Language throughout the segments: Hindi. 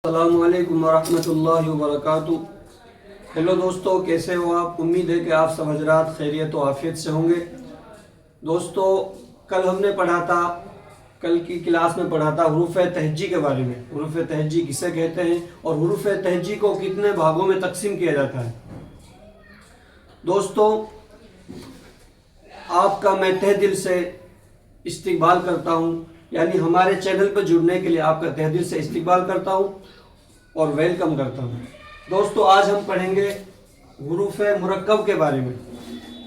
अस्सलामुअलैकुम वरहमतुल्लाहि वबरकातुहू। हेलो दोस्तों, कैसे हो आप? उम्मीद है कि आप सब हजरात खैरियत व आफियत से होंगे। दोस्तों, कल हमने पढ़ा था, कल की क्लास में पढ़ा था हुरूफ तहज्जी के बारे में। हुरूफ तहज्जी किसे कहते हैं और हुरूफ तहज्जी को कितने भागों में तकसीम किया जाता है। दोस्तों, आपका मैं तहे दिल से इस्तकबाल करता हूँ, यानी हमारे चैनल पर जुड़ने के लिए आपका तहे दिल से इस्तकबाल करता हूँ और वेलकम करता हूँ। दोस्तों, आज हम पढ़ेंगे हुरूफ मुरक्कब के बारे में,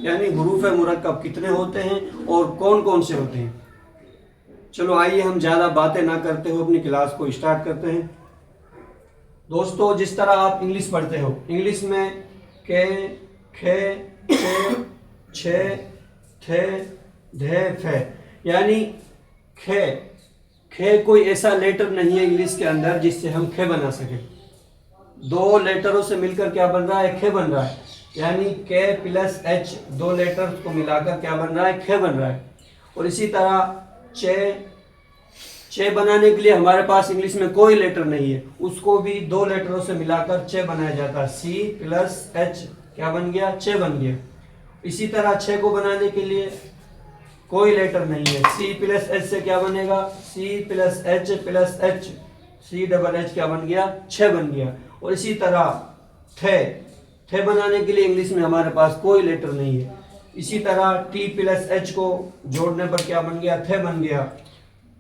यानी हुरूफ मुरक्कब कितने होते हैं और कौन कौन से होते हैं। चलो आइए हम ज़्यादा बातें ना करते हुए अपनी क्लास को स्टार्ट करते हैं। दोस्तों, जिस तरह आप इंग्लिश पढ़ते हो, इंग्लिश में के, खे, छे, थे, धे, फे, यानी खे खे कोई ऐसा लेटर नहीं है इंग्लिश के अंदर जिससे हम खे बना सके। दो लेटरों से मिलकर क्या बन रहा है? खे बन रहा है, यानी के प्लस एच, दो लेटर को मिलाकर क्या बन रहा है? खे बन रहा है। और इसी तरह चे बनाने के लिए हमारे पास इंग्लिश में कोई लेटर नहीं है, उसको भी दो लेटरों से मिलाकर चे बनाया जाता है। सी प्लस एच क्या बन गया? चे बन गया। इसी तरह छे को बनाने के लिए कोई लेटर नहीं है, सी प्लस एच से क्या बनेगा? C plus H, C double H क्या बन गया? छे बन गया। और इसी तरह थे बनाने के लिए इंग्लिश में हमारे पास कोई लेटर नहीं है। इसी तरह टी प्लस एच को जोड़ने पर क्या बन गया? थे बन गया।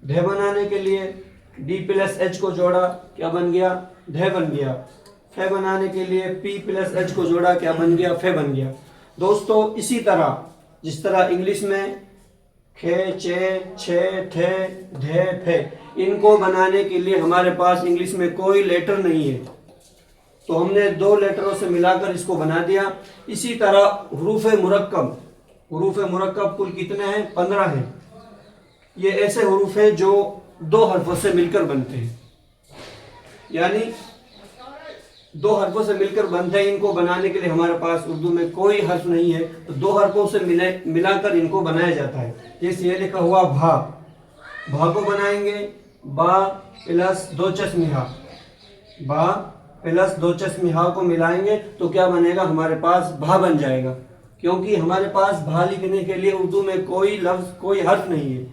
धे बनाने के लिए डी प्लस एच को जोड़ा, क्या बन गया? धे बन गया। फे बनाने के लिए पी प्लस एच को जोड़ा, क्या बन गया? फे बन गया। दोस्तों, इसी तरह जिस तरह इंग्लिश में खे, चे, छे, थे, धे, फे, इनको बनाने के लिए हमारे पास इंग्लिश में कोई लेटर नहीं है, तो हमने दो लेटरों से मिलाकर इसको बना दिया। इसी तरह हुरूफ मुरक्कब कुल कितने हैं? 15 हैं। ये ऐसे हुरूफ हैं जो दो हरफों से मिलकर बनते हैं, यानी दो हरफों से मिलकर बनते हैं। इनको बनाने के लिए हमारे पास उर्दू में कोई हर्फ नहीं है, तो दो हरफों से मिलाकर इनको बनाया जाता है। जैसे ये लिखा हुआ भा को बनाएंगे बा प्लस दो चश्मिहा, बा प्लस दो चश्मिहा को मिलाएंगे तो क्या बनेगा? हमारे पास भा बन जाएगा, क्योंकि हमारे पास भा लिखने के लिए उर्दू में कोई लफ्ज, कोई हर्फ नहीं है।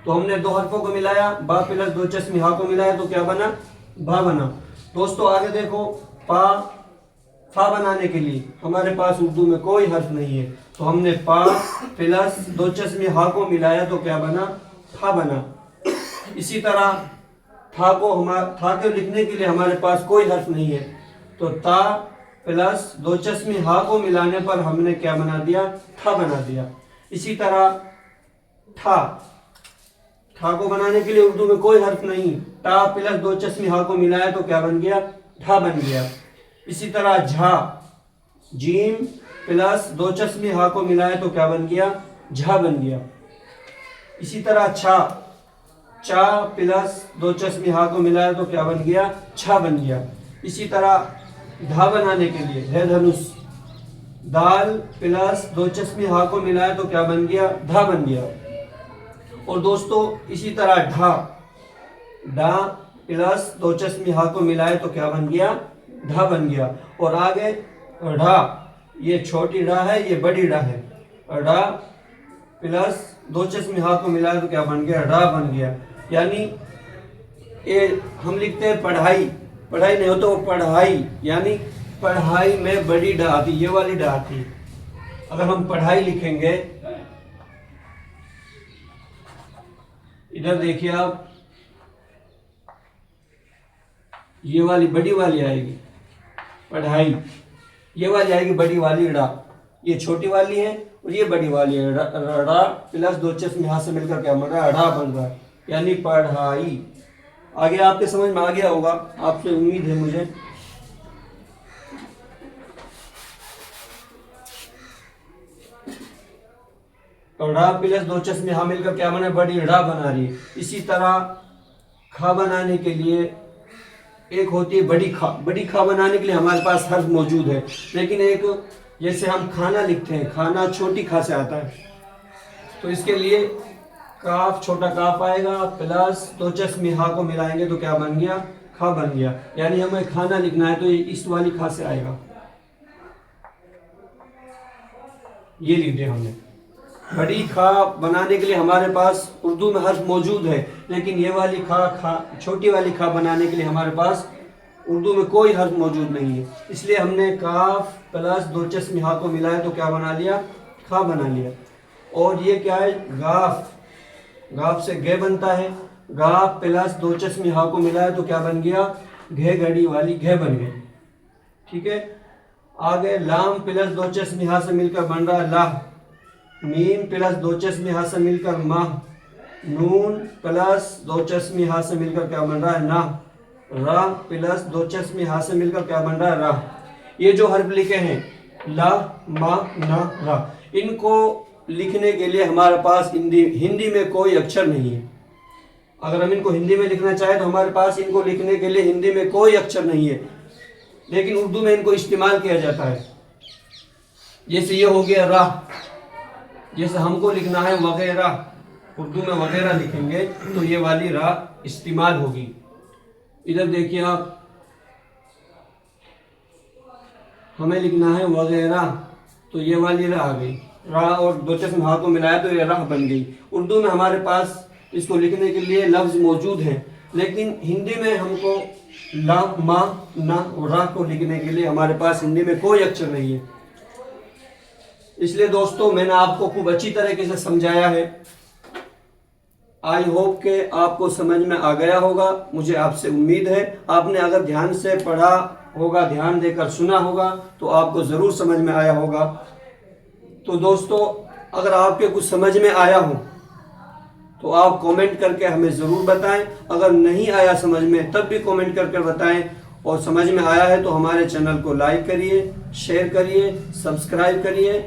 तो हमने दो हरफों को मिलाया, बा प्लस दो चश्मिहा को मिलाया तो क्या बना? भा बना। दोस्तों, आगे देखो, फा बनाने के लिए हमारे पास उर्दू में कोई हर्फ नहीं है, तो हमने पा प्लस दो चश्मिहा को मिलाया तो क्या बना? फा बना। इसी तरह था को लिखने के लिए हमारे पास कोई हर्फ नहीं है, तो ता प्लस दो चश्मिहा को मिलाने पर हमने क्या बना दिया? था बना दिया। इसी तरह ठा को बनाने के लिए उर्दू में कोई हर्फ नहीं, टा प्लस दो चश्मिहा को मिलाया तो क्या बन गया? ढा बन गया। इसी तरह झा, जीम प्लस दो चश्मिहा को मिलाया तो क्या बन गया? झा बन गया। इसी तरह चा प्लस दो चश्मिहा को मिलाया तो क्या बन गया? छा बन गया। इसी तरह धा बनाने के लिए है धनुष, दाल प्लस दो चश्मिहा को मिलाया तो क्या बन गया? धा बन गया। और दोस्तों, इसी तरह डा प्लस दो चश्मिहा को मिलाए तो क्या बन गया? ढा बन गया। और आगे ढा, ये छोटी ढा है, ये बड़ी ढा है, ढा प्लस दो चश्मिहा को मिलाए तो क्या बन गया? ढा बन गया। यानी ये हम लिखते हैं पढ़ाई नहीं हो तो पढ़ाई, यानी पढ़ाई में बड़ी ढा आती, ये वाली ढा आती। अगर हम पढ़ाई लिखेंगे, इधर देखिए आप, ये वाली बड़ी वाली आएगी पढ़ाई, ये वाली आएगी बड़ी वाली ड़ा, ये छोटी वाली है और ये बड़ी वाली है। ड़ा प्लस दो चश्मिहा से मिलकर क्या बन रहा है? ढ़ा बन रहा है, यानी पढ़ाई। आगे आपके समझ में आ गया होगा, आपसे उम्मीद है मुझे। तो ढ़ा प्लस दो चश्मिहा मिलकर क्या बना? बड़ी ढ़ा बना रही है। इसी तरह खा बनाने के लिए एक होती है बड़ी खा बनाने के लिए हमारे पास हर्फ मौजूद है, लेकिन एक जैसे हम खाना लिखते हैं, खाना छोटी खा से आता है, तो इसके लिए काफ, छोटा काफ आएगा प्लस दो चश्मिहा को मिलाएंगे तो क्या बन गया? खा बन गया। यानी हमें खाना लिखना है तो ये इस वाली खा से आएगा, ये लिख दिया हमने। बड़ी खा बनाने के लिए हमारे पास उर्दू में हर्फ मौजूद है, लेकिन ये वाली खा छोटी वाली खा बनाने के लिए हमारे पास उर्दू में कोई हर्फ मौजूद नहीं है। इसलिए हमने काफ प्लस दो चश्मे हा को मिलाया तो क्या बना लिया, खा बना लिया। और ये क्या है, गाफ, गाफ से गे बनता है, गाफ प्लस दो चश्मे हा को मिलाया तो क्या बन गया, घे घड़ी वाली घे बन गई। ठीक है, आगे लाम प्लस दो चश्मे हा से मिलकर बन रहा है लाह, मीम प्लस दो चश्मे हा से मिलकर माह, नून प्लस दो चश्मे हा से मिलकर क्या बन रहा है ना, रा प्लस दो चश्मे हा से मिलकर क्या बन रहा है रा। ये जो हर्फ लिखे हैं ला मा ना रा, इनको लिखने के लिए हमारे पास हिंदी में कोई अक्षर नहीं है। अगर हम इनको हिंदी में लिखना चाहें तो हमारे पास इनको लिखने के लिए हिंदी में कोई अक्षर नहीं है, लेकिन उर्दू में इनको इस्तेमाल किया जाता है। जैसे ये हो गया रा, जैसे हमको लिखना है वगैरह, उर्दू में वगैरह लिखेंगे तो ये वाली रा इस्तेमाल होगी। इधर देखिए आप, हमें लिखना है वगैरह तो ये वाली रा आ गई, रा और दो चश्मे हा को मिलाया तो ये राह बन गई। उर्दू में हमारे पास इसको लिखने के लिए लफ्ज मौजूद हैं, लेकिन हिंदी में हमको ला मा ना रा को लिखने के लिए हमारे पास हिंदी में कोई अक्षर नहीं है। इसलिए दोस्तों मैंने आपको खूब अच्छी तरीके से समझाया है। आई होप के आपको समझ में आ गया होगा, मुझे आपसे उम्मीद है। आपने अगर ध्यान से पढ़ा होगा, ध्यान देकर सुना होगा तो आपको ज़रूर समझ में आया होगा। तो दोस्तों अगर आपके कुछ समझ में आया हो तो आप कमेंट करके हमें ज़रूर बताएं। अगर नहीं आया समझ में तब भी कमेंट करके बताएं, और समझ में आया है तो हमारे चैनल को लाइक करिए, शेयर करिए, सब्सक्राइब करिए।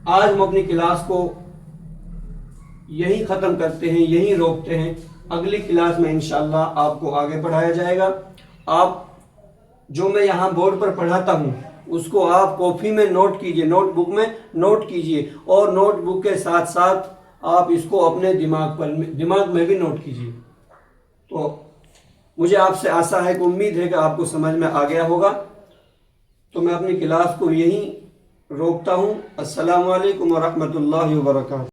आज हम अपनी क्लास को यहीं ख़त्म करते हैं, यहीं रोकते हैं। अगली क्लास में इंशाल्लाह आपको आगे पढ़ाया जाएगा। आप जो मैं यहाँ बोर्ड पर पढ़ाता हूँ उसको आप कॉपी में नोट कीजिए, नोटबुक में नोट कीजिए, और नोटबुक के साथ साथ आप इसको अपने दिमाग में भी नोट कीजिए। तो मुझे आपसे आशा है कि उम्मीद है कि आपको समझ में आ गया होगा। तो मैं अपनी क्लास को यहीं रोकता हूँ। अस्सलामु अलैकुम व रहमतुल्लाहि व बरकातहू।